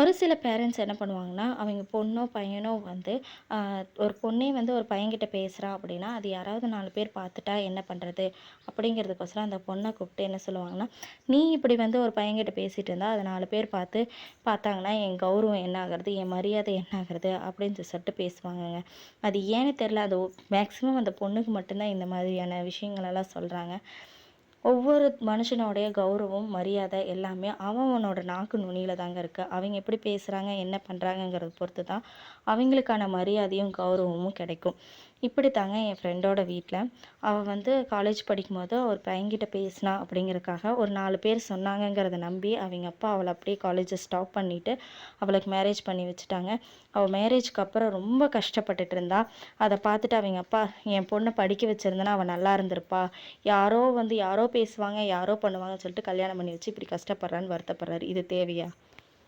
ஒரு சில பேரண்ட்ஸ் என்ன பண்ணுவாங்கன்னா, அவங்க பொண்ணோ, பையனோ வந்து ஒரு பொண்ணே வந்து ஒரு பையன்கிட்ட பேசுறா அப்படின்னா, அது யாராவது 4 பேர் பார்த்துட்டா என்ன பண்றது? அப்படிங்கிறதுக்கோசரம் அந்த பொண்ண கூப்பிட்டு என்ன சொல்லுவாங்கன்னா, "நீ இப்படி வந்து ஒரு பையன்கிட்ட பேசிட்டு இருந்தா, அத 4 பேர் பார்த்தாங்கன்னா, என் கௌரவம் என்ன ஆகுறது? என் மரியாதை என்ன ஆகுறது?" அப்படின்னு சொல்லிட்டு பேசுவாங்கங்க. அது ஏன்னு தெரியல. அது மேக்ஸிமம் அந்த பொண்ணுக்கு மட்டும் தான் இந்த மாதிரியான விஷயங்களெல்லாம் சொல்றாங்க. ஒவ்வொரு மனுஷனோடைய கௌரவம், மரியாதை எல்லாமே அவனோட நாக்கு நுனியில தாங்க இருக்கு. அவங்க எப்படி பேசுறாங்க, என்ன பண்றாங்கங்கிறத பொறுத்து தான் அவங்களுக்கான மரியாதையும், கௌரவமும் கிடைக்கும். இப்படித்தாங்க என் ஃப்ரெண்டோட வீட்ல, அவ வந்து காலேஜ் படிக்கும்போது ஒரு பையன்கிட்ட பேசினா அப்படிங்கிறதுக்காக ஒரு 4 பேர் சொன்னாங்கங்கிறத நம்பி, அவங்க அப்பா அவள அப்படியே காலேஜ ஸ்டாப் பண்ணிட்டு, அவளுக்கு மேரேஜ் பண்ணி வச்சுட்டாங்க. அவ மேரேஜ்க்கு அப்புறம் ரொம்ப கஷ்டப்பட்டுட்டு இருந்தா. அத பார்த்துட்டு அவங்க அப்பா, "என் பொண்ண படிக்க வச்சிருந்தேன்னா அவ நல்லா இருந்திருப்பா. யாரோ பேசுவாங்க, யாரோ பண்ணுவாங்கன்னு சொல்லிட்டு கல்யாணம் பண்ணி வச்சு இப்படி கஷ்டப்படுறான்னு வருத்தப்படுறாரு. இது தேவையா?